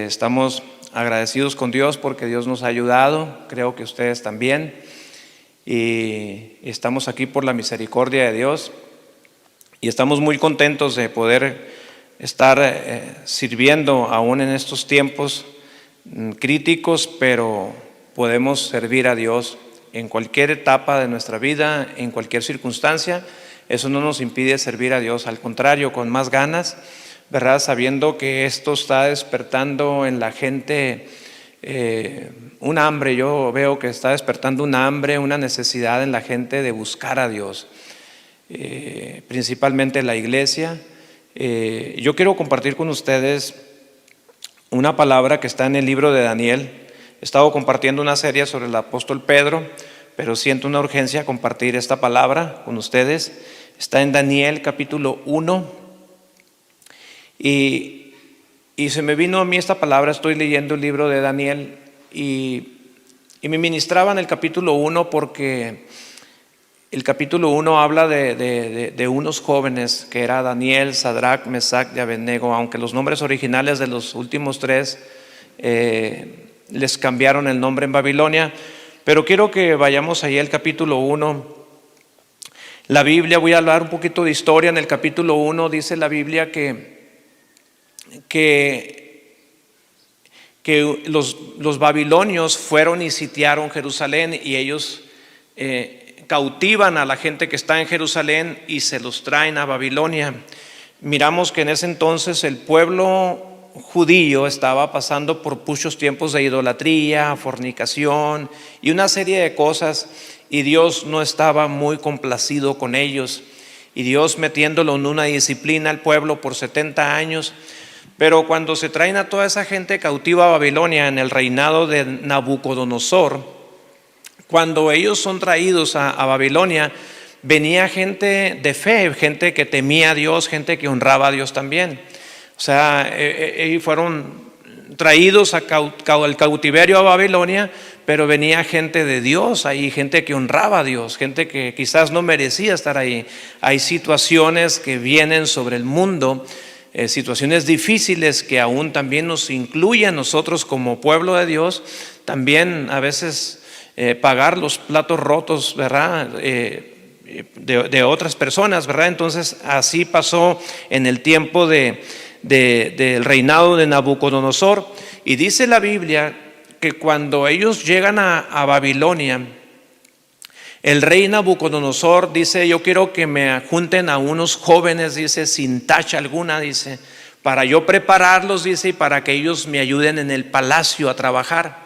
Estamos agradecidos con Dios porque Dios nos ha ayudado, creo que ustedes también, y estamos aquí por la misericordia de Dios y estamos muy contentos de poder estar sirviendo aún en estos tiempos críticos, pero podemos servir a Dios en cualquier etapa de nuestra vida, en cualquier circunstancia. Eso no nos impide servir a Dios, al contrario, con más ganas, ¿verdad? Sabiendo que esto está despertando en la gente un hambre. Yo veo que está despertando un hambre, una necesidad en la gente de buscar a Dios, principalmente la iglesia. Yo quiero compartir con ustedes una palabra que está en el libro de Daniel. He estado compartiendo una serie sobre el apóstol Pedro, pero siento una urgencia compartir esta palabra con ustedes. Está en Daniel capítulo 1 y se me vino a mí esta palabra. Estoy leyendo el libro de Daniel y me ministraba en el capítulo 1 porque el capítulo 1 habla de unos jóvenes que era Daniel, Sadrach, Mesach y Abednego, aunque los nombres originales de los últimos tres les cambiaron el nombre en Babilonia. Pero quiero que vayamos ahí al capítulo 1. La Biblia, voy a hablar un poquito de historia. En el capítulo 1 dice la Biblia que los babilonios fueron y sitiaron Jerusalén y ellos cautivan a la gente que está en Jerusalén y se los traen a Babilonia. Miramos que en ese entonces el pueblo judío estaba pasando por muchos tiempos de idolatría, fornicación y una serie de cosas, y Dios no estaba muy complacido con ellos, y Dios metiéndolo en una disciplina al pueblo por 70 años. Pero cuando se traen a toda esa gente cautiva a Babilonia en el reinado de Nabucodonosor, cuando ellos son traídos a Babilonia, venía gente de fe, gente que temía a Dios, gente que honraba a Dios también. O sea, fueron traídos al cautiverio a Babilonia, pero venía gente de Dios ahí, gente que honraba a Dios, gente que quizás no merecía estar ahí. Hay situaciones que vienen sobre el mundo, situaciones difíciles que aún también nos incluyen a nosotros como pueblo de Dios, también a veces pagar los platos rotos, ¿verdad? De otras personas, ¿verdad? Entonces así pasó en el tiempo del reinado de Nabucodonosor. Y dice la Biblia que cuando ellos llegan a Babilonia, el rey Nabucodonosor dice: yo quiero que me junten a unos jóvenes, dice, sin tacha alguna, dice, para yo prepararlos, dice, y para que ellos me ayuden en el palacio a trabajar.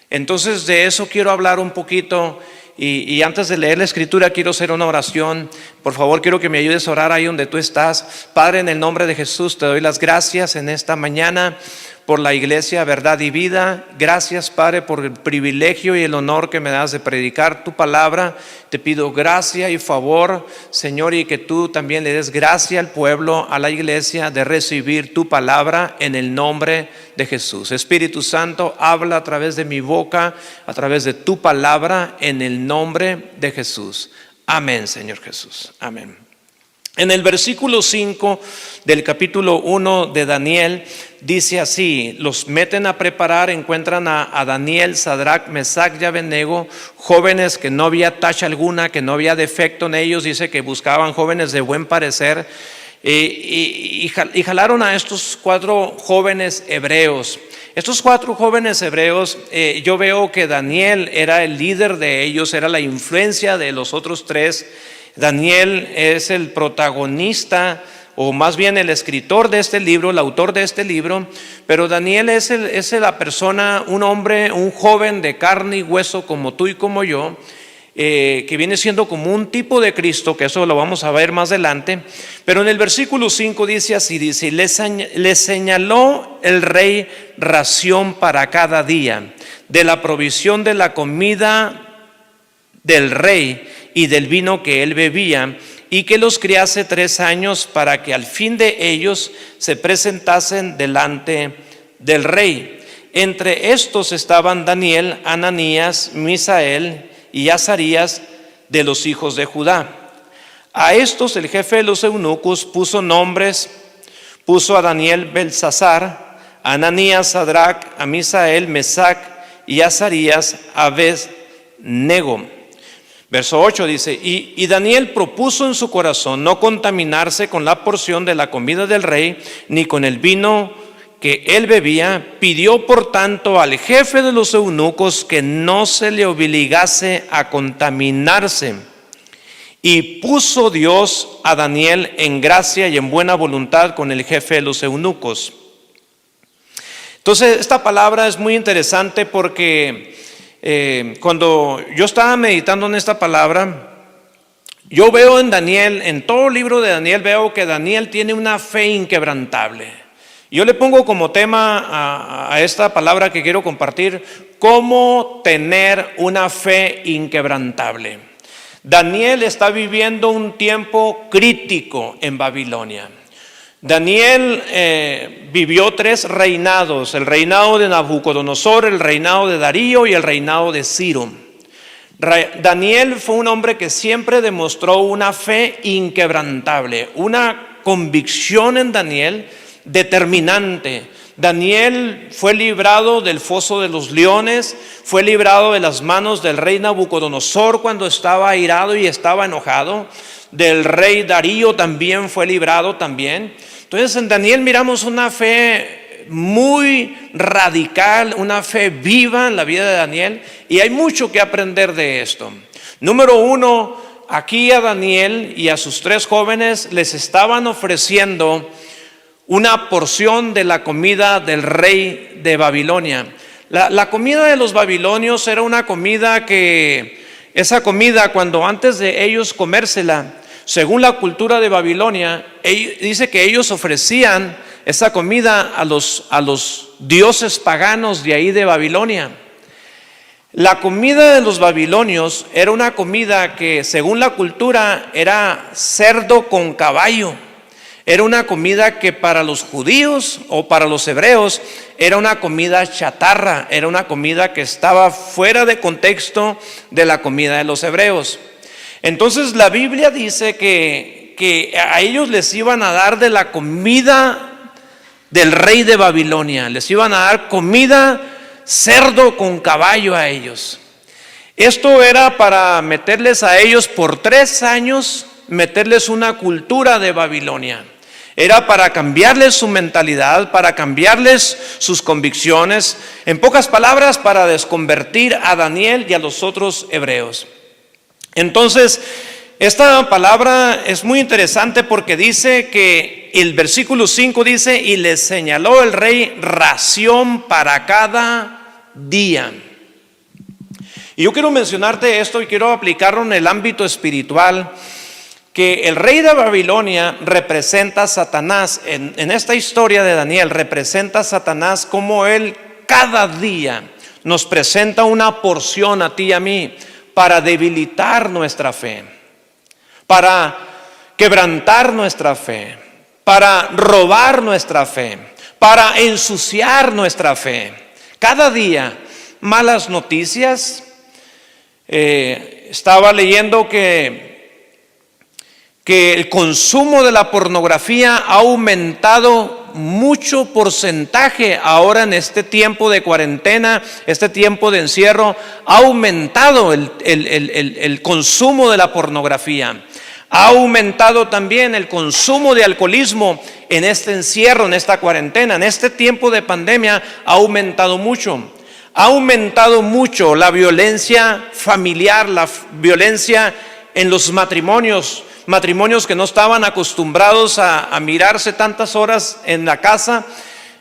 Entonces de eso quiero hablar un poquito. Y antes de leer la escritura quiero hacer una oración. Por favor, quiero que me ayudes a orar ahí donde tú estás. Padre, en el nombre de Jesús te doy las gracias en esta mañana por la iglesia Verdad y Vida. Gracias, Padre, por el privilegio y el honor que me das de predicar tu palabra. Te pido gracia y favor, Señor, y que tú también le des gracia al pueblo, a la iglesia, de recibir tu palabra en el nombre de Jesús. Espíritu Santo, habla a través de mi boca, a través de tu palabra, en el nombre de Jesús. Amén, Señor Jesús. Amén. En el versículo 5 del capítulo 1 de Daniel dice así: los meten a preparar, encuentran a Daniel, Sadrach, Mesach y Abednego, jóvenes que no había tacha alguna, que no había defecto en ellos. Dice que buscaban jóvenes de buen parecer y jalaron a estos 4 jóvenes hebreos. Estos 4 jóvenes hebreos, yo veo que Daniel era el líder de ellos, era la influencia de los otros 3. Daniel es el protagonista, o más bien el escritor de este libro, el autor de este libro. Pero Daniel es la persona, un hombre, un joven de carne y hueso como tú y como yo, que viene siendo como un tipo de Cristo, que eso lo vamos a ver más adelante. Pero en el versículo 5 dice así, dice: le señaló el rey ración para cada día, de la provisión de la comida del rey y del vino que él bebía, y que los criase 3 años, para que al fin de ellos se presentasen delante del rey. Entre estos estaban Daniel, Ananías, Misael y Azarías, de los hijos de Judá. A estos el jefe de los eunucos puso nombres, puso a Daniel Belsasar, a Ananías, Sadrach, a Misael, Mesac y Azarías, Abed-nego. Verso 8 dice, y Daniel propuso en su corazón no contaminarse con la porción de la comida del rey, ni con el vino que él bebía. Pidió por tanto al jefe de los eunucos que no se le obligase a contaminarse. Y puso Dios a Daniel en gracia y en buena voluntad con el jefe de los eunucos. Entonces esta palabra es muy interesante porque cuando yo estaba meditando en esta palabra, yo veo en Daniel, en todo el libro de Daniel, veo que Daniel tiene una fe inquebrantable. Yo le pongo como tema a esta palabra que quiero compartir, cómo tener una fe inquebrantable. Daniel está viviendo un tiempo crítico en Babilonia. Daniel vivió 3 reinados, el reinado de Nabucodonosor, el reinado de Darío y el reinado de Ciro. Daniel fue un hombre que siempre demostró una fe inquebrantable, una convicción en Daniel determinante. Daniel fue librado del foso de los leones, fue librado de las manos del rey Nabucodonosor cuando estaba airado y estaba enojado. Del rey Darío también fue librado también. Entonces en Daniel miramos una fe muy radical, una fe viva en la vida de Daniel, y hay mucho que aprender de esto. Número 1, aquí a Daniel y a sus 3 jóvenes les estaban ofreciendo una porción de la comida del rey de Babilonia. La comida de los babilonios era una comida que, esa comida cuando antes de ellos comérsela, según la cultura de Babilonia, dice que ellos ofrecían esa comida a los dioses paganos de ahí de Babilonia. La comida de los babilonios era una comida que según la cultura era cerdo con caballo. Era una comida que para los judíos o para los hebreos era una comida chatarra, era una comida que estaba fuera de contexto de la comida de los hebreos. Entonces la Biblia dice que a ellos les iban a dar de la comida del rey de Babilonia, les iban a dar comida cerdo con caballo a ellos. Esto era para meterles a ellos por 3 años, meterles una cultura de Babilonia. Era para cambiarles su mentalidad, para cambiarles sus convicciones, en pocas palabras, para desconvertir a Daniel y a los otros hebreos. Entonces, esta palabra es muy interesante porque dice que el versículo 5 dice, y les señaló el rey ración para cada día. Y yo quiero mencionarte esto y quiero aplicarlo en el ámbito espiritual, que el rey de Babilonia representa a Satanás. En esta historia de Daniel representa a Satanás como él cada día nos presenta una porción a ti y a mí para debilitar nuestra fe, para quebrantar nuestra fe, para robar nuestra fe, para ensuciar nuestra fe. Cada día malas noticias. Estaba leyendo que el consumo de la pornografía ha aumentado mucho porcentaje ahora en este tiempo de cuarentena, este tiempo de encierro. Ha aumentado el consumo de la pornografía. Ha aumentado también el consumo de alcoholismo en este encierro, en esta cuarentena, en este tiempo de pandemia. Ha aumentado mucho. Ha aumentado mucho la violencia familiar, la violencia en los matrimonios que no estaban acostumbrados a mirarse tantas horas en la casa.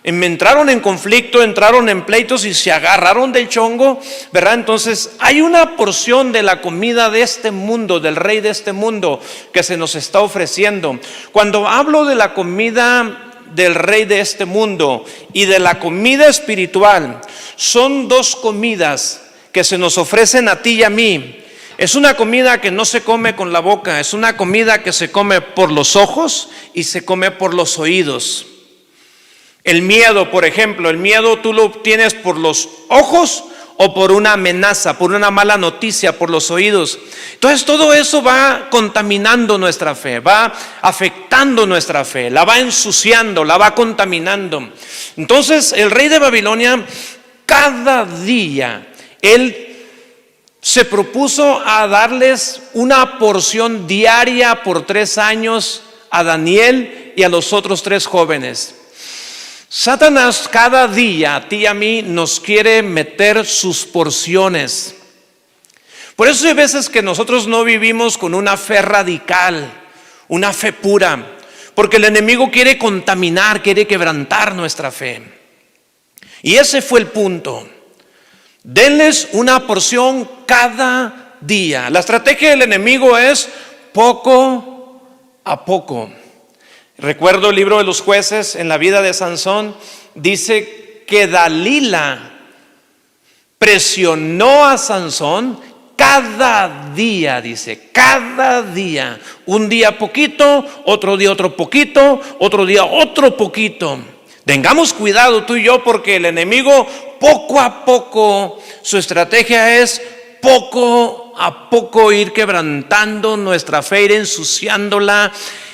Entraron en conflicto, entraron en pleitos y se agarraron del chongo, ¿verdad? Entonces hay una porción de la comida de este mundo, del rey de este mundo, que se nos está ofreciendo. Cuando hablo de la comida del rey de este mundo y de la comida espiritual, son 2 comidas que se nos ofrecen a ti y a mí. Es una comida que no se come con la boca, es una comida que se come por los ojos y se come por los oídos. El miedo, por ejemplo, el miedo tú lo tienes por los ojos o por una amenaza, por una mala noticia, por los oídos. Entonces todo eso va contaminando nuestra fe, va afectando nuestra fe, la va ensuciando, la va contaminando. Entonces el rey de Babilonia, cada día, él se propuso a darles una porción diaria por 3 años a Daniel y a los otros 3 jóvenes. Satanás cada día, a ti y a mí, nos quiere meter sus porciones. Por eso hay veces que nosotros no vivimos con una fe radical, una fe pura, porque el enemigo quiere contaminar, quiere quebrantar nuestra fe. Y ese fue el punto. Denles una porción cada día. La estrategia del enemigo es poco a poco. Recuerdo el libro de los jueces, en la vida de Sansón, dice que Dalila presionó a Sansón cada día, dice, cada día. Un día poquito, otro día otro poquito, otro día otro poquito. Tengamos cuidado tú y yo, porque el enemigo poco a poco, su estrategia es poco a poco ir quebrantando nuestra fe, ir ensuciándola,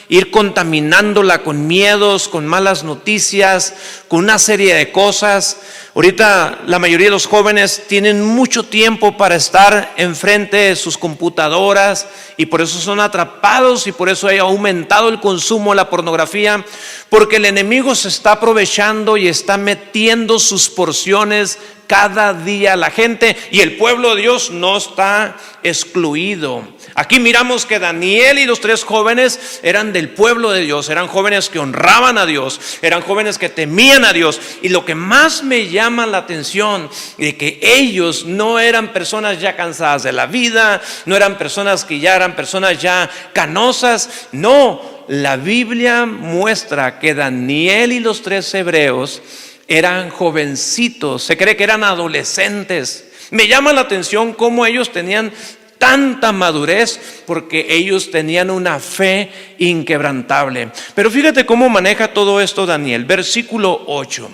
ir contaminándola con miedos, con malas noticias, con una serie de cosas. Ahorita la mayoría de los jóvenes tienen mucho tiempo para estar enfrente de sus computadoras y por eso son atrapados y por eso ha aumentado el consumo de la pornografía, porque el enemigo se está aprovechando y está metiendo sus porciones cada día a la gente, y el pueblo de Dios no está excluido. Aquí miramos que Daniel y los 3 jóvenes eran del pueblo de Dios, eran jóvenes que honraban a Dios, eran jóvenes que temían a Dios. Y lo que más me llama la atención es que ellos no eran personas ya cansadas de la vida, no eran personas que ya eran personas ya canosas. No, la Biblia muestra que Daniel y los 3 hebreos eran jovencitos, se cree que eran adolescentes. Me llama la atención cómo ellos tenían tanta madurez, porque ellos tenían una fe inquebrantable. Pero fíjate cómo maneja todo esto Daniel. Versículo 8.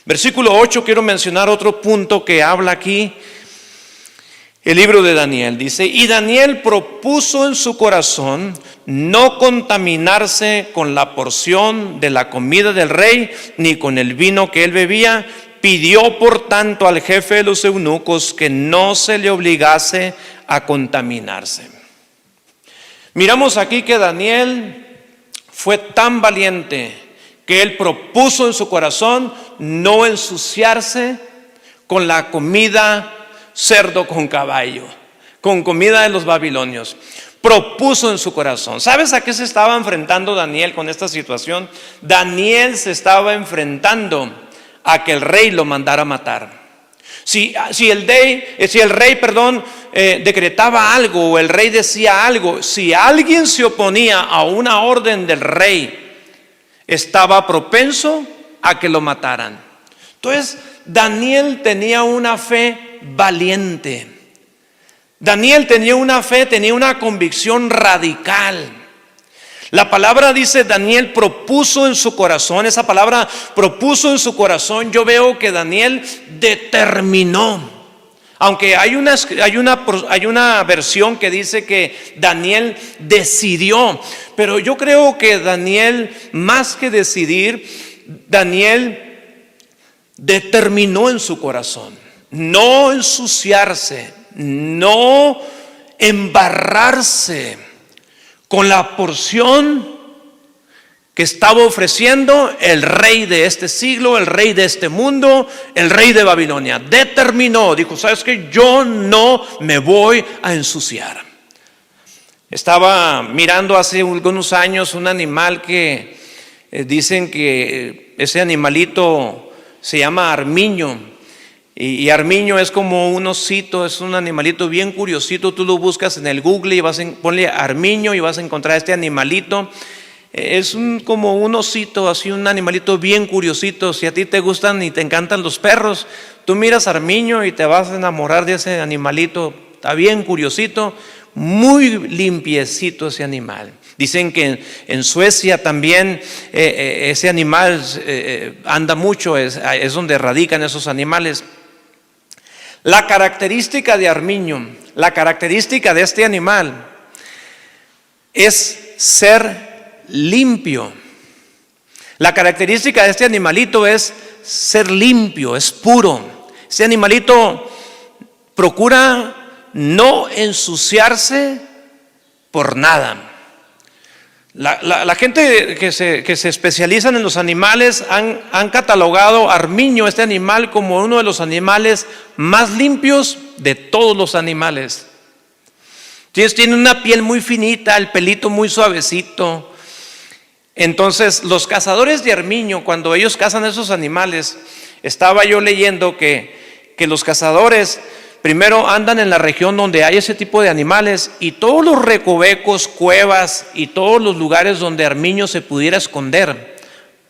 Versículo 8, quiero mencionar otro punto que habla aquí el libro de Daniel. Dice: y Daniel propuso en su corazón no contaminarse con la porción de la comida del rey, ni con el vino que él bebía. Pidió por tanto al jefe de los eunucos que no se le obligase a contaminarse. Miramos aquí que Daniel fue tan valiente que él propuso en su corazón no ensuciarse con la comida cerdo con caballo, con comida de los babilonios. Propuso en su corazón. ¿Sabes a qué se estaba enfrentando Daniel con esta situación? Daniel se estaba enfrentando a que el rey lo mandara a matar. Si el rey decretaba algo, o el rey decía algo, si alguien se oponía a una orden del rey, estaba propenso a que lo mataran. Entonces Daniel tenía una fe valiente. Daniel tenía una fe, tenía una convicción radical. La palabra dice: Daniel propuso en su corazón. Esa palabra propuso en su corazón, yo veo que Daniel determinó. Aunque hay una versión que dice que Daniel decidió, pero yo creo que Daniel, más que decidir, Daniel determinó en su corazón no ensuciarse, no embarrarse con la porción que estaba ofreciendo el rey de este siglo, el rey de este mundo, el rey de Babilonia. Determinó, dijo: ¿sabes qué? Yo no me voy a ensuciar. Estaba mirando hace algunos años un animal que dicen que ese animalito se llama armiño. Y armiño es como un osito, es un animalito bien curiosito. Tú lo buscas en el Google y ponle armiño y vas a encontrar este animalito. Es como un osito, así un animalito bien curiosito. Si a ti te gustan y te encantan los perros, tú miras armiño y te vas a enamorar de ese animalito. Está bien curiosito, muy limpiecito ese animal. Dicen que en Suecia también ese animal anda mucho, es donde radican esos animales. La característica de armiño, la característica de este animal es ser limpio. La característica de este animalito es ser limpio, es puro. Este animalito procura no ensuciarse por nada. La gente que se especializa en los animales han catalogado armiño, este animal, como uno de los animales más limpios de todos los animales. Tiene una piel muy finita, el pelito muy suavecito. Entonces, los cazadores de armiño, cuando ellos cazan esos animales, estaba yo leyendo que los cazadores primero andan en la región donde hay ese tipo de animales, y todos los recovecos, cuevas y todos los lugares donde armiño se pudiera esconder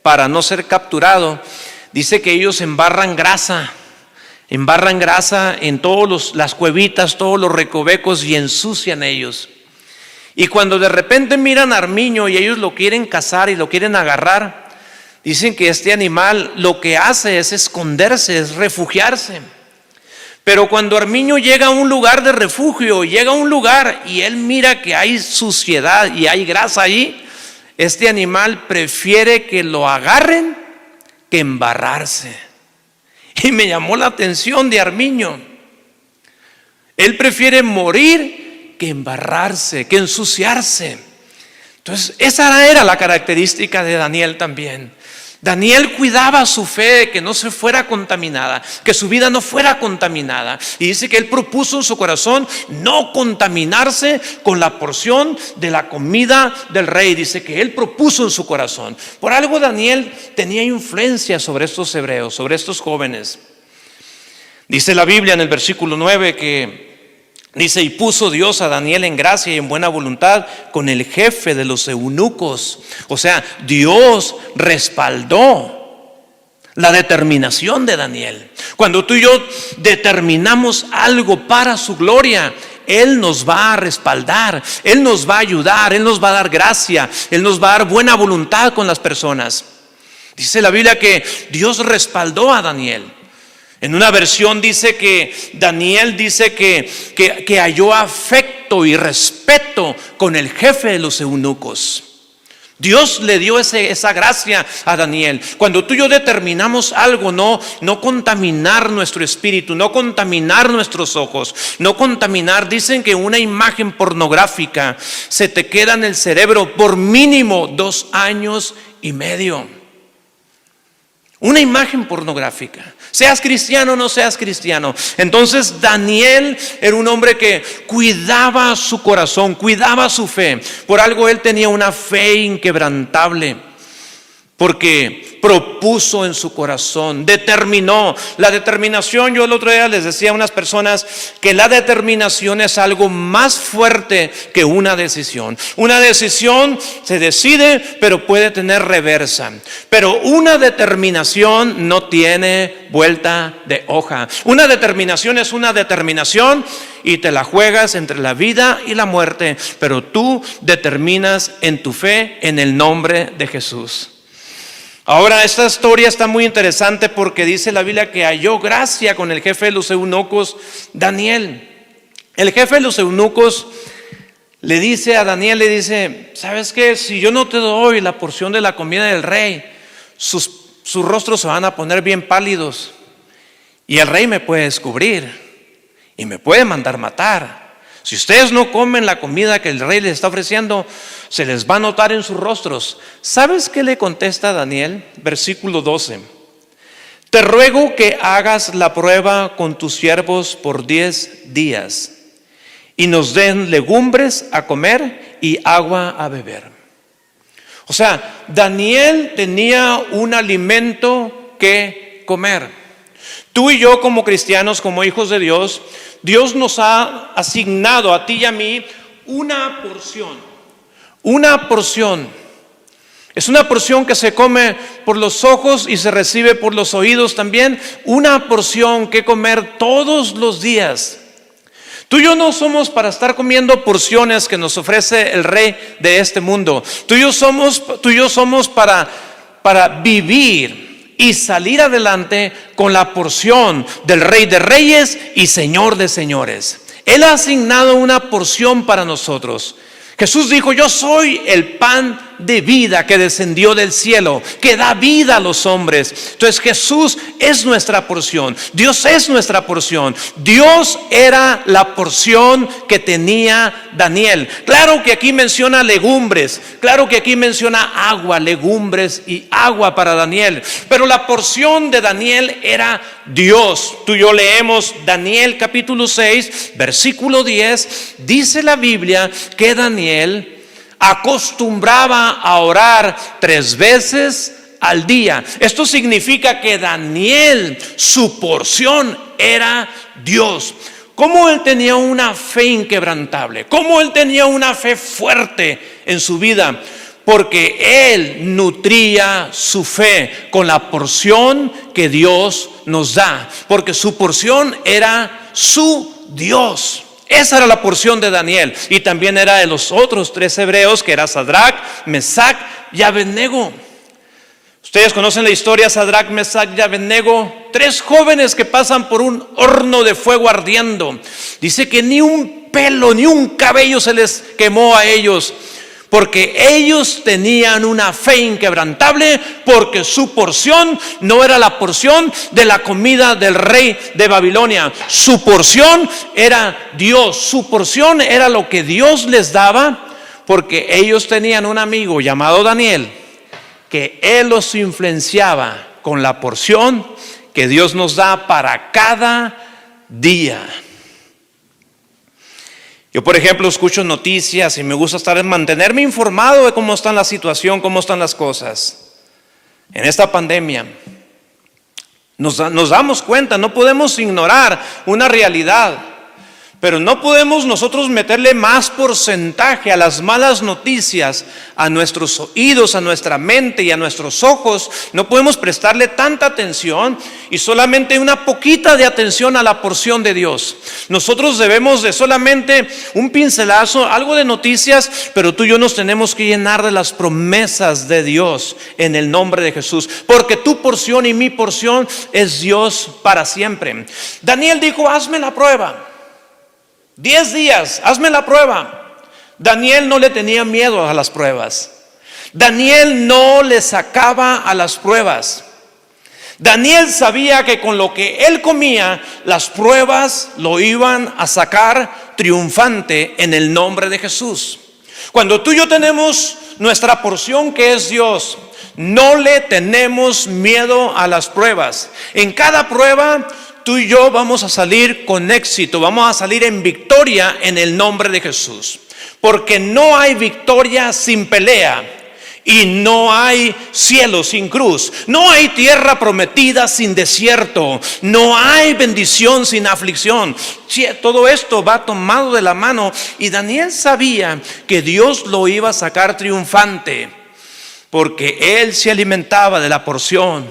para no ser capturado, dice que ellos embarran grasa en todas las cuevitas, todos los recovecos, y ensucian ellos. Y cuando de repente miran a armiño y ellos lo quieren cazar y lo quieren agarrar, dicen que este animal lo que hace es esconderse, es refugiarse. Pero cuando armiño llega a un lugar de refugio, llega a un lugar y él mira que hay suciedad y hay grasa allí, este animal prefiere que lo agarren que embarrarse. Y me llamó la atención de armiño. Él prefiere morir que embarrarse, que ensuciarse. Entonces, esa era la característica de Daniel también. Daniel cuidaba su fe, que no se fuera contaminada, que su vida no fuera contaminada. Y dice que él propuso en su corazón no contaminarse con la porción de la comida del rey. Dice que él propuso en su corazón. Por algo Daniel tenía influencia sobre estos hebreos, sobre estos jóvenes. Dice la Biblia en el versículo 9 que dice: y puso Dios a Daniel en gracia y en buena voluntad con el jefe de los eunucos. O sea, Dios respaldó la determinación de Daniel. Cuando tú y yo determinamos algo para su gloria, Él nos va a respaldar, Él nos va a ayudar, Él nos va a dar gracia, Él nos va a dar buena voluntad con las personas. Dice la Biblia que Dios respaldó a Daniel. En una versión dice que Daniel dice que halló afecto y respeto con el jefe de los eunucos. Dios le dio esa gracia a Daniel. Cuando tú y yo determinamos algo, no contaminar nuestro espíritu, no contaminar nuestros ojos, no contaminar. Dicen que una imagen pornográfica se te queda en el cerebro por mínimo 2 años y medio. Una imagen pornográfica, seas cristiano o no seas cristiano. Entonces Daniel era un hombre que cuidaba su corazón, cuidaba su fe. Por algo él tenía una fe inquebrantable, porque propuso en su corazón, determinó. La determinación, yo el otro día les decía a unas personas que la determinación es algo más fuerte que una decisión. Una decisión se decide, pero puede tener reversa. Pero una determinación no tiene vuelta de hoja. Una determinación es una determinación y te la juegas entre la vida y la muerte. Pero tú determinas en tu fe en el nombre de Jesús. Ahora, esta historia está muy interesante porque dice la Biblia que halló gracia con el jefe de los eunucos, Daniel. El jefe de los eunucos le dice a Daniel, le dice: ¿sabes qué? Si yo no te doy la porción de la comida del rey, sus rostros se van a poner bien pálidos y el rey me puede descubrir y me puede mandar matar. Si ustedes no comen la comida que el rey les está ofreciendo, se les va a notar en sus rostros. ¿Sabes qué le contesta Daniel? Versículo 12. Te ruego que hagas la prueba con tus siervos por 10 días y nos den legumbres a comer y agua a beber. O sea, Daniel tenía un alimento que comer. Tú y yo, como cristianos, como hijos de Dios, Dios nos ha asignado a ti y a mí una porción. Una porción. Es una porción que se come por los ojos y se recibe por los oídos también. Una porción que comer todos los días. Tú y yo no somos para estar comiendo porciones que nos ofrece el rey de este mundo. Tú y yo somos para vivir y salir adelante con la porción del Rey de Reyes y Señor de Señores. Él ha asignado una porción para nosotros. Jesús dijo: yo soy el pan de vida que descendió del cielo, que da vida a los hombres. Entonces Jesús es nuestra porción, Dios es nuestra porción. Dios era la porción que tenía Daniel. Claro que aquí menciona legumbres, claro que aquí menciona agua, legumbres y agua para Daniel, pero la porción de Daniel era Dios. Tú y yo leemos Daniel capítulo 6 versículo 10. Dice la Biblia que Daniel acostumbraba a orar 3 veces al día. Esto significa que Daniel, su porción era Dios. ¿Cómo él tenía una fe inquebrantable? ¿Cómo él tenía una fe fuerte en su vida? Porque él nutría su fe con la porción que Dios nos da, porque su porción era su Dios. Esa era la porción de Daniel, y también era de los otros 3 hebreos, que era Sadrac, Mesac y Abednego. Ustedes conocen la historia: Sadrac, Mesac y Abednego, 3 jóvenes que pasan por un horno de fuego ardiendo. Dice que ni un pelo, ni un cabello se les quemó a ellos, porque ellos tenían una fe inquebrantable, porque su porción no era la porción de la comida del rey de Babilonia. Su porción era Dios, su porción era lo que Dios les daba, porque ellos tenían un amigo llamado Daniel, que él los influenciaba con la porción que Dios nos da para cada día. Yo, por ejemplo, escucho noticias y me gusta mantenerme informado de cómo está la situación, cómo están las cosas. En esta pandemia nos damos cuenta, no podemos ignorar una realidad, pero no podemos nosotros meterle más porcentaje a las malas noticias, a nuestros oídos, a nuestra mente y a nuestros ojos. No podemos prestarle tanta atención y solamente una poquita de atención a la porción de Dios. Nosotros debemos de solamente un pincelazo, algo de noticias, pero tú y yo nos tenemos que llenar de las promesas de Dios en el nombre de Jesús, porque tu porción y mi porción es Dios para siempre. Daniel dijo: hazme la prueba. 10 días, hazme la prueba. Daniel no le tenía miedo a las pruebas. Daniel no le sacaba a las pruebas. Daniel sabía que con lo que él comía, las pruebas lo iban a sacar triunfante en el nombre de Jesús. Cuando tú y yo tenemos nuestra porción, que es Dios, no le tenemos miedo a las pruebas. En cada prueba tú y yo vamos a salir con éxito, vamos a salir en victoria en el nombre de Jesús. Porque no hay victoria sin pelea, y no hay cielo sin cruz, no hay tierra prometida sin desierto, no hay bendición sin aflicción. Todo esto va tomado de la mano, y Daniel sabía que Dios lo iba a sacar triunfante, porque él se alimentaba de la porción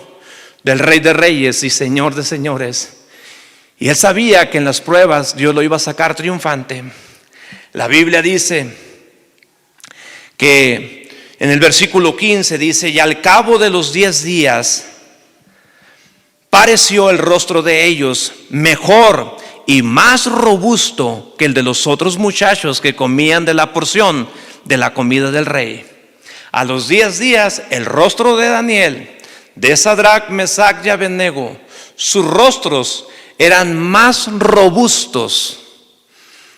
del Rey de Reyes y Señor de Señores. Y él sabía que en las pruebas Dios lo iba a sacar triunfante. La Biblia dice que en el versículo 15 dice: y al cabo de los 10 días pareció el rostro de ellos mejor y más robusto que el de los otros muchachos que comían de la porción de la comida del rey. A los 10 días el rostro de Daniel, de Sadrac, Mesac y Abednego, sus rostros eran más robustos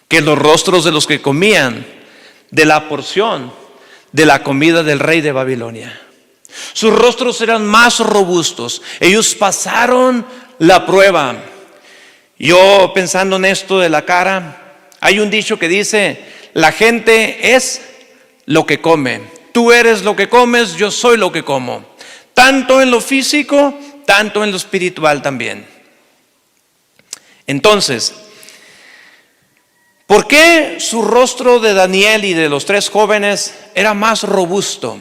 que los rostros de los que comían de la porción de la comida del rey de Babilonia. Sus rostros eran más robustos. Ellos pasaron la prueba. Yo, pensando en esto de la cara, hay un dicho que dice: la gente es lo que come. Tú eres lo que comes, yo soy lo que como. Tanto en lo físico, tanto en lo espiritual también. Entonces, ¿por qué su rostro de Daniel y de los 3 jóvenes era más robusto?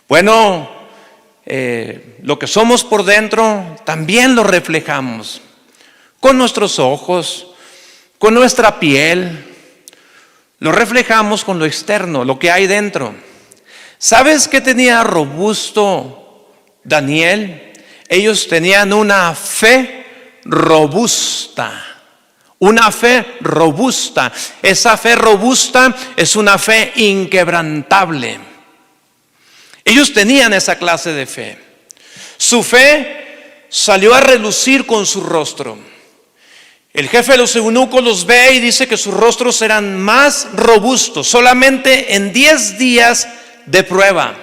Bueno, lo que somos por dentro también lo reflejamos con nuestros ojos, con nuestra piel. Lo reflejamos con lo externo, lo que hay dentro. ¿Sabes qué tenía robusto Daniel, ellos tenían una fe robusta. Una fe robusta. Esa fe robusta es una fe inquebrantable. Ellos tenían esa clase de fe. Su fe salió a relucir con su rostro. El jefe de los eunucos los ve y dice que sus rostros eran más robustos, solamente en 10 días de prueba.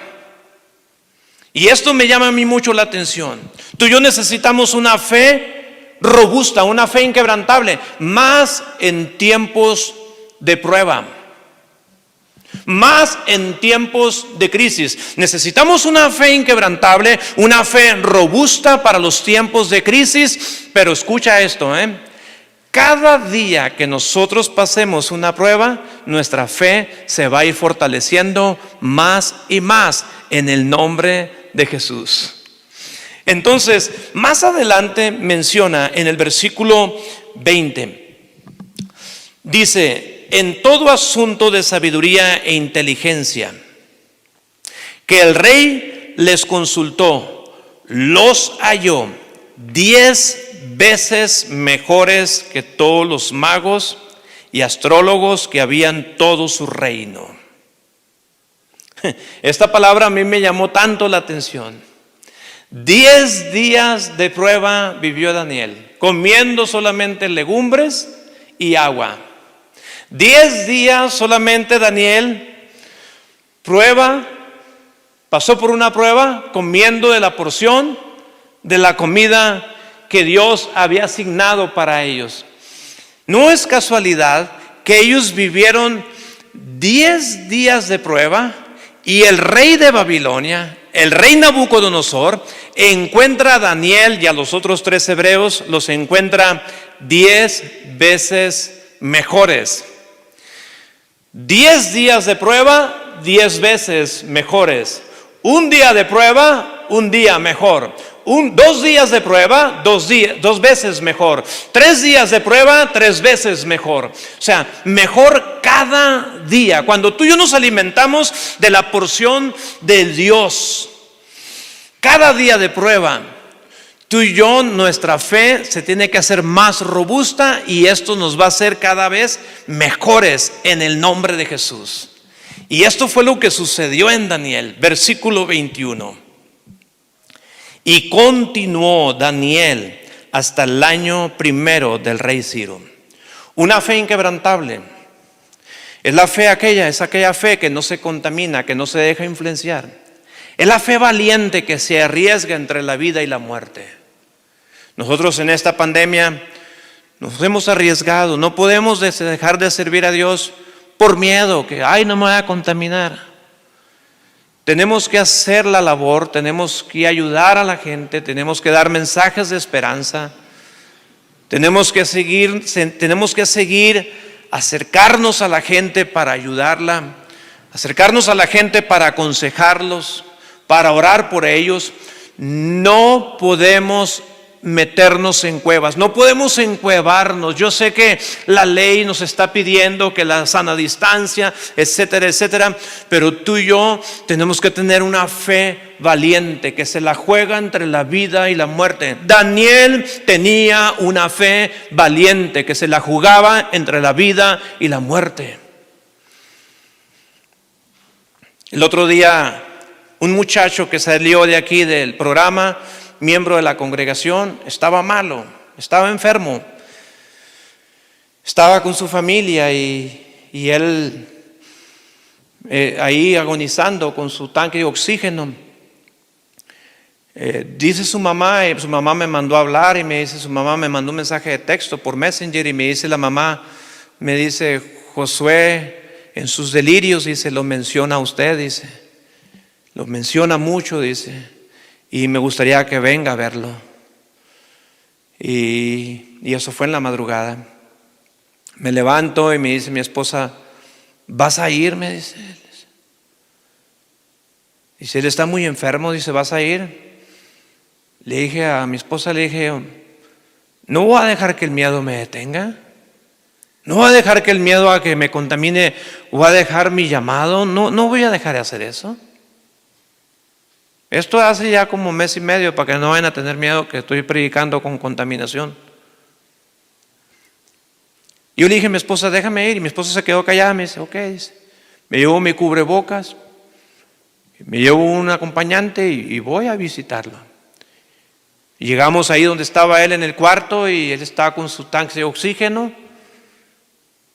Y esto me llama a mí mucho la atención. Tú y yo necesitamos una fe robusta, una fe inquebrantable, más en tiempos de prueba, más en tiempos de crisis. Necesitamos una fe inquebrantable, una fe robusta para los tiempos de crisis. Pero escucha esto, cada día que nosotros pasemos una prueba, nuestra fe se va a ir fortaleciendo más y más en el nombre de Jesús. Entonces, más adelante menciona en el versículo 20, dice: en todo asunto de sabiduría e inteligencia, que el rey les consultó, los halló 10 veces mejores que todos los magos y astrólogos que había en todo su reino. Esta palabra a mí me llamó tanto la atención. 10 días de prueba vivió Daniel, comiendo solamente legumbres y agua. 10 días solamente Daniel pasó por una prueba, comiendo de la porción de la comida que Dios había asignado para ellos. No es casualidad que ellos vivieron 10 días de prueba y el rey de Babilonia, el rey Nabucodonosor, encuentra a Daniel y a los otros 3 hebreos, los encuentra 10 veces mejores. 10 días de prueba, 10 veces mejores. Un día de prueba, un día mejor. 2 días de prueba, 2 veces mejor. 3 días de prueba, 3 veces mejor. O sea, mejor cada día. Cuando tú y yo nos alimentamos de la porción de Dios, cada día de prueba, tú y yo, nuestra fe se tiene que hacer más robusta, y esto nos va a hacer cada vez mejores en el nombre de Jesús. Y esto fue lo que sucedió en Daniel, versículo 21. Y continuó Daniel hasta el año 1 del rey Ciro. Una fe inquebrantable. Es aquella fe que no se contamina, que no se deja influenciar. Es la fe valiente que se arriesga entre la vida y la muerte. Nosotros en esta pandemia nos hemos arriesgado. No podemos dejar de servir a Dios por miedo, que no me voy a contaminar. Tenemos que hacer la labor, tenemos que ayudar a la gente, tenemos que dar mensajes de esperanza, tenemos que seguir acercarnos a la gente para ayudarla, acercarnos a la gente para aconsejarlos, para orar por ellos. No podemos meternos en cuevas, no podemos encuevarnos. Yo sé que la ley nos está pidiendo que la sana distancia, etcétera, etcétera, pero tú y yo tenemos que tener una fe valiente que se la juega entre la vida y la muerte. Daniel tenía una fe valiente que se la jugaba entre la vida y la muerte. El otro día, un muchacho que salió de aquí del programa, miembro de la congregación, estaba malo, estaba enfermo, estaba con su familia y él ahí agonizando con su tanque de oxígeno. Dice su mamá me mandó a hablar y me dice, su mamá me mandó un mensaje de texto por Messenger y me dice la mamá, me dice: Josué en sus delirios, dice, lo menciona a usted, dice, lo menciona mucho, dice, y me gustaría que venga a verlo. Y eso fue en la madrugada. Me levanto y me dice mi esposa: ¿vas a ir? Me dice. Dice, él está muy enfermo, dice, ¿vas a ir? Le dije a mi esposa, no voy a dejar que el miedo me detenga. No voy a dejar que el miedo a que me contamine, voy a dejar mi llamado. No voy a dejar de hacer eso. Esto hace ya como 1 mes y medio, para que no vayan a tener miedo que estoy predicando con contaminación. Y yo le dije a mi esposa, déjame ir, y mi esposa se quedó callada. Me dice, ok, me llevo mi cubrebocas, me llevo un acompañante y voy a visitarlo. Y llegamos ahí donde estaba él en el cuarto, y él estaba con su tanque de oxígeno,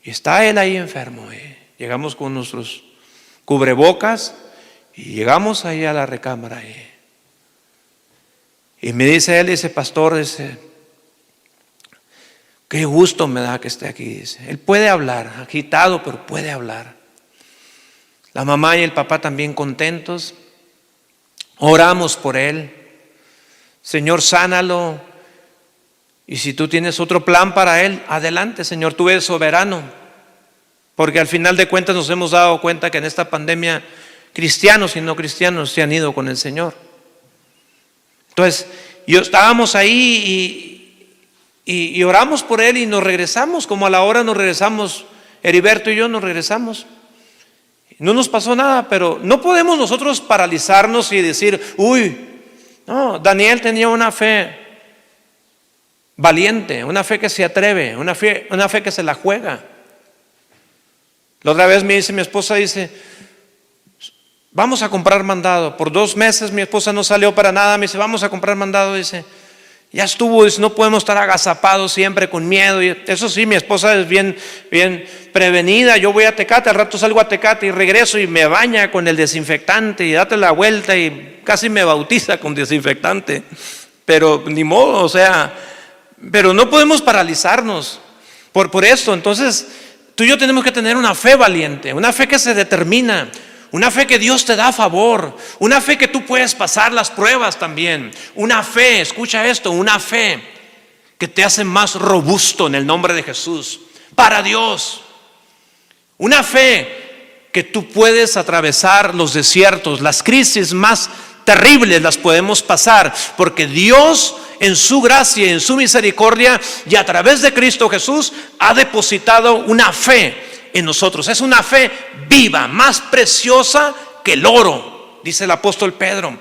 y está él ahí enfermo. Llegamos con nuestros cubrebocas y llegamos ahí a la recámara. Y me dice él, dice, pastor, dice, qué gusto me da que esté aquí, dice. Él puede hablar, agitado, pero puede hablar. La mamá y el papá también contentos. Oramos por él. Señor, sánalo. Y si tú tienes otro plan para él, adelante, Señor, tú eres soberano. Porque al final de cuentas nos hemos dado cuenta que en esta pandemia cristianos y no cristianos se han ido con el Señor. Entonces, estábamos ahí y oramos por él, y nos regresamos, como a la hora nos regresamos, Heriberto y yo nos regresamos. No nos pasó nada, pero no podemos nosotros paralizarnos y decir, no, Daniel tenía una fe valiente, una fe que se atreve, una fe que se la juega. La otra vez me dice mi esposa, dice, vamos a comprar mandado. Por 2 meses mi esposa no salió para nada. Me dice, vamos a comprar mandado. Dice, ya estuvo, dice, no podemos estar agazapados siempre con miedo. Y eso sí, mi esposa es bien prevenida. Yo voy a Tecate, al rato salgo a Tecate y regreso y me baña con el desinfectante y date la vuelta y casi me bautiza con desinfectante. Pero ni modo, o sea, pero no podemos paralizarnos por esto. Entonces, tú y yo tenemos que tener una fe valiente, una fe que se determina, una fe que Dios te da a favor, una fe que tú puedes pasar las pruebas también, una fe, escucha esto, una fe que te hace más robusto en el nombre de Jesús, para Dios, una fe que tú puedes atravesar los desiertos, las crisis más terribles las podemos pasar, porque Dios en su gracia y en su misericordia y a través de Cristo Jesús ha depositado una fe en nosotros. Es una fe viva, más preciosa que el oro, dice el apóstol Pedro.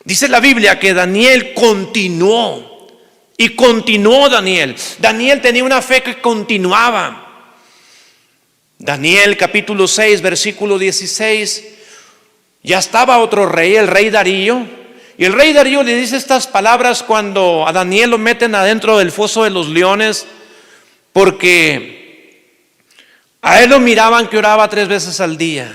Dice la Biblia que Daniel continuó y continuó Daniel. Daniel tenía una fe que continuaba. Daniel capítulo 6 versículo 16. Ya estaba otro rey, el rey Darío. Y el rey Darío le dice estas palabras cuando a Daniel lo meten adentro del foso de los leones, porque a él lo miraban que oraba 3 veces al día.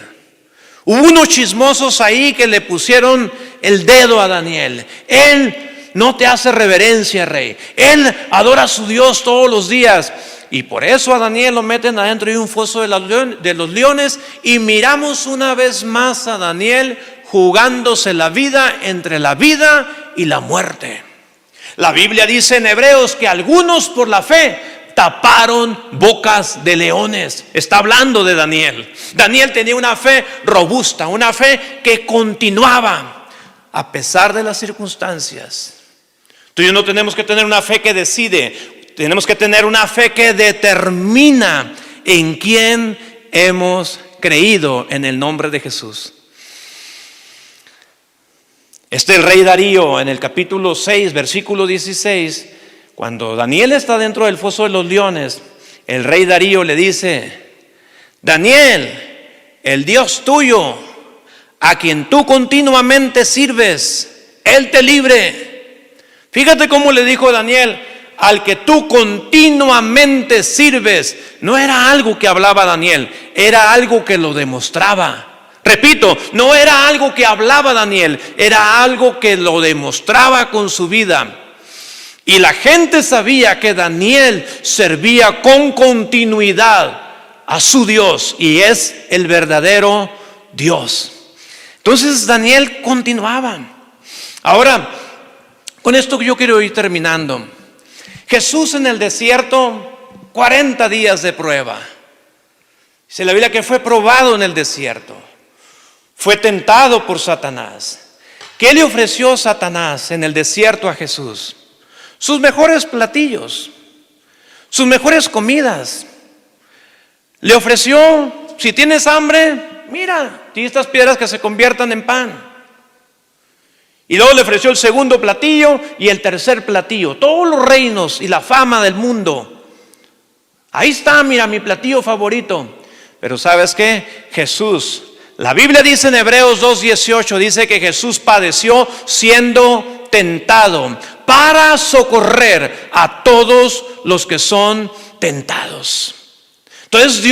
Hubo unos chismosos ahí que le pusieron el dedo a Daniel. Él no te hace reverencia, rey. Él adora a su Dios todos los días. Y por eso a Daniel lo meten adentro de un foso de los leones. Y miramos una vez más a Daniel jugándose la vida entre la vida y la muerte. La Biblia dice en Hebreos que algunos por la fe taparon bocas de leones. Está hablando de Daniel. Daniel tenía una fe robusta, una fe que continuaba a pesar de las circunstancias. Tú y yo no tenemos que tener una fe que decide, tenemos que tener una fe que determina en quién hemos creído en el nombre de Jesús. El rey Darío en el capítulo 6, versículo 16, cuando Daniel está dentro del foso de los leones, el rey Darío le dice: Daniel, el Dios tuyo, a quien tú continuamente sirves, Él te libre. Fíjate cómo le dijo Daniel: al que tú continuamente sirves. No era algo que hablaba Daniel, era algo que lo demostraba. Repito, no era algo que hablaba Daniel, era algo que lo demostraba con su vida. Y la gente sabía que Daniel servía con continuidad a su Dios, y es el verdadero Dios. Entonces Daniel continuaba. Ahora, con esto yo quiero ir terminando. Jesús en el desierto, 40 días de prueba. Dice la Biblia que fue probado en el desierto. Fue tentado por Satanás. ¿Qué le ofreció Satanás en el desierto a Jesús? Sus mejores platillos, sus mejores comidas. Le ofreció: si tienes hambre, mira, di estas piedras que se conviertan en pan. Y luego le ofreció el segundo platillo y el tercer platillo. Todos los reinos y la fama del mundo. Ahí está, mira, mi platillo favorito. Pero ¿sabes qué? Jesús, la Biblia dice en Hebreos 2:18, dice que Jesús padeció siendo tentado para socorrer a todos los que son tentados. Entonces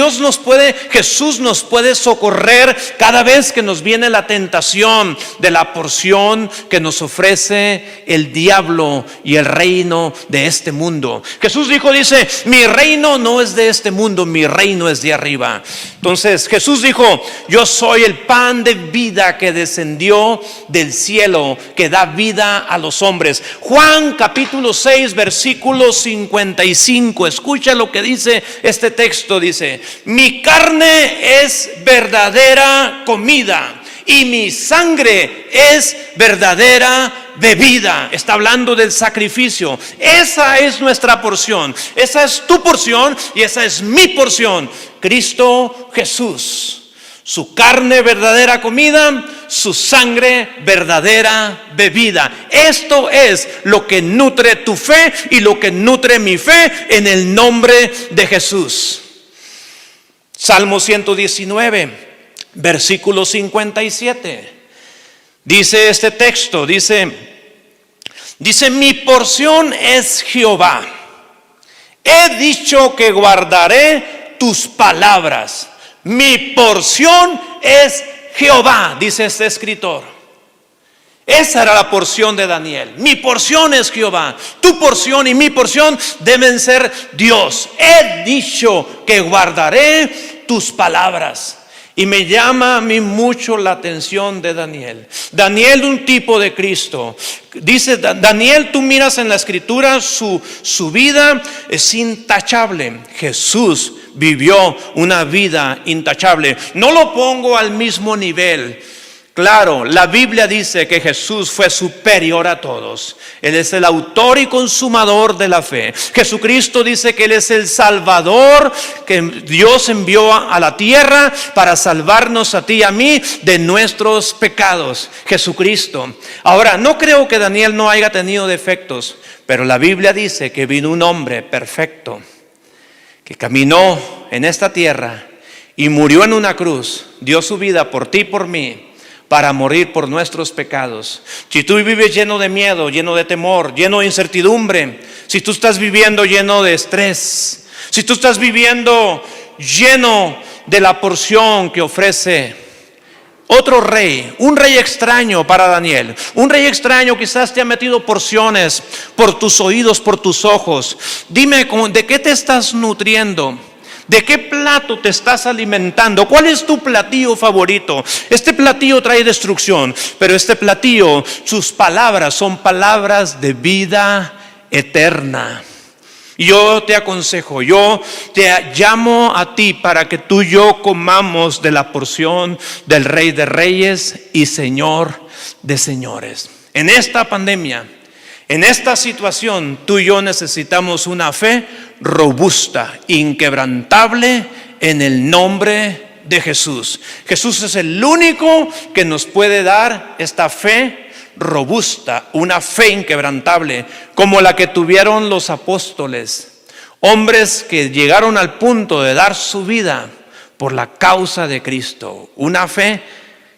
Jesús nos puede socorrer cada vez que nos viene la tentación de la porción que nos ofrece el diablo y el reino de este mundo. Jesús dice, mi reino no es de este mundo, mi reino es de arriba. Entonces Jesús dijo, yo soy el pan de vida que descendió del cielo, que da vida a los hombres. Juan capítulo 6 versículo 55, escucha lo que dice este texto. Dice, mi carne es verdadera comida y mi sangre es verdadera bebida. Está hablando del sacrificio. Esa es nuestra porción. Esa es tu porción y esa es mi porción. Cristo Jesús. Su carne verdadera comida, su sangre verdadera bebida. Esto es lo que nutre tu fe y lo que nutre mi fe en el nombre de Jesús. Salmo 119, versículo 57. Dice este texto, dice, mi porción es Jehová. He dicho que guardaré tus palabras. Mi porción es Jehová, dice este escritor. Esa era la porción de Daniel. Mi porción es Jehová. Tu porción y mi porción deben ser Dios. He dicho que guardaré tus palabras. Y me llama a mí mucho la atención de Daniel. Daniel, un tipo de Cristo. Dice Daniel, tú miras en la escritura, su vida es intachable. Jesús vivió una vida intachable. No lo pongo al mismo nivel. Claro, la Biblia dice que Jesús fue superior a todos. Él es el autor y consumador de la fe. Jesucristo dice que Él es el Salvador que Dios envió a la tierra para salvarnos a ti y a mí de nuestros pecados. Jesucristo. Ahora, no creo que Daniel no haya tenido defectos, pero la Biblia dice que vino un hombre perfecto que caminó en esta tierra y murió en una cruz, dio su vida por ti y por mí, para morir por nuestros pecados. Si tú vives lleno de miedo, lleno de temor, lleno de incertidumbre, si tú estás viviendo lleno de estrés, si tú estás viviendo lleno de la porción que ofrece otro rey, un rey extraño para Daniel, un rey extraño quizás te ha metido porciones por tus oídos, por tus ojos. Dime, ¿de qué te estás nutriendo? ¿De qué plato te estás alimentando? ¿Cuál es tu platillo favorito? Este platillo trae destrucción, pero este platillo, sus palabras son palabras de vida eterna. Yo te aconsejo, yo te llamo a ti para que tú y yo comamos de la porción del Rey de Reyes y Señor de Señores. En esta pandemia, en esta situación, tú y yo necesitamos una fe robusta, inquebrantable, en el nombre de Jesús. Jesús es el único que nos puede dar esta fe robusta, una fe inquebrantable, como la que tuvieron los apóstoles, hombres que llegaron al punto de dar su vida por la causa de Cristo. Una fe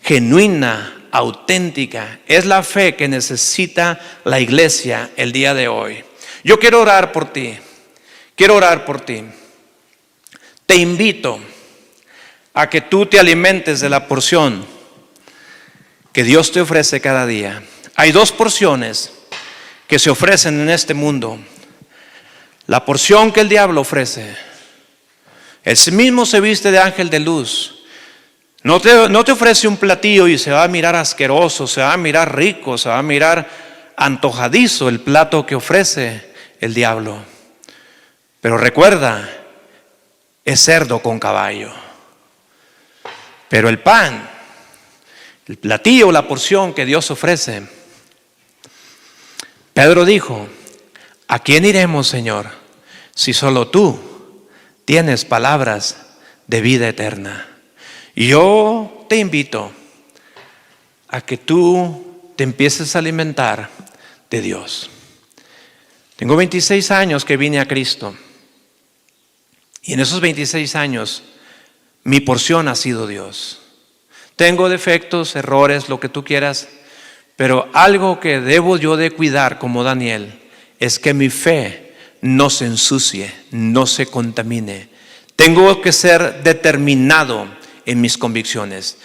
genuina, auténtica, es la fe que necesita la iglesia el día de hoy. Yo quiero orar por ti. Quiero orar por ti. Te invito a que tú te alimentes de la porción que Dios te ofrece cada día. Hay dos porciones que se ofrecen en este mundo. La porción que el diablo ofrece. Él mismo se viste de ángel de luz. No te ofrece un platillo y se va a mirar asqueroso, se va a mirar rico, se va a mirar antojadizo el plato que ofrece el diablo. Pero recuerda, es cerdo con caballo. Pero el pan, el platillo, la porción que Dios ofrece. Pedro dijo, ¿a quién iremos, Señor, si solo tú tienes palabras de vida eterna? Y yo te invito a que tú te empieces a alimentar de Dios. Tengo 26 años que vine a Cristo. Y en esos 26 años, mi porción ha sido Dios. Tengo defectos, errores, lo que tú quieras, pero algo que debo yo de cuidar como Daniel es que mi fe no se ensucie, no se contamine. Tengo que ser determinado en mis convicciones.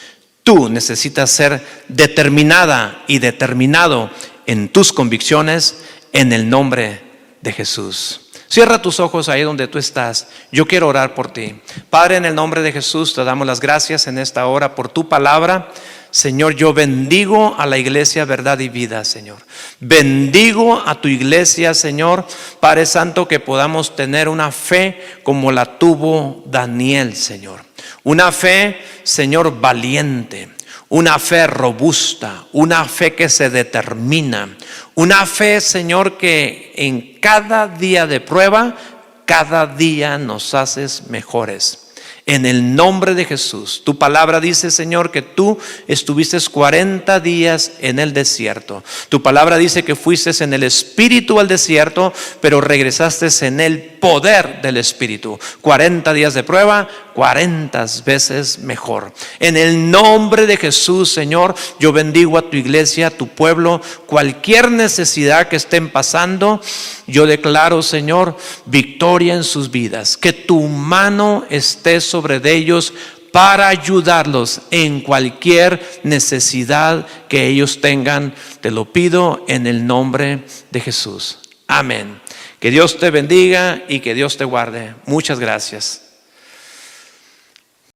Tú necesitas ser determinada y determinado en tus convicciones en el nombre de Jesús. Cierra tus ojos ahí donde tú estás. Yo quiero orar por ti. Padre, en el nombre de Jesús te damos las gracias en esta hora por tu palabra. Señor, yo bendigo a la iglesia Verdad y Vida, Señor. Bendigo a tu iglesia, Señor. Padre Santo, que podamos tener una fe como la tuvo Daniel, Señor. Una fe, Señor, valiente. Una fe robusta, una fe que se determina, una fe, Señor, que en cada día de prueba, cada día nos haces mejores. En el nombre de Jesús, tu palabra dice, Señor, que tú estuviste 40 días en el desierto. Tu palabra dice que fuiste en el espíritu al desierto, pero regresaste en el poder del espíritu. 40 días de prueba, 40 veces mejor. En el nombre de Jesús, Señor, yo bendigo a tu iglesia, a tu pueblo. Cualquier necesidad que estén pasando, yo declaro, Señor, victoria en sus vidas. Que tu mano esté sobre ellos para ayudarlos en cualquier necesidad que ellos tengan. Te lo pido en el nombre de Jesús. Amén. Que Dios te bendiga y que Dios te guarde. Muchas gracias.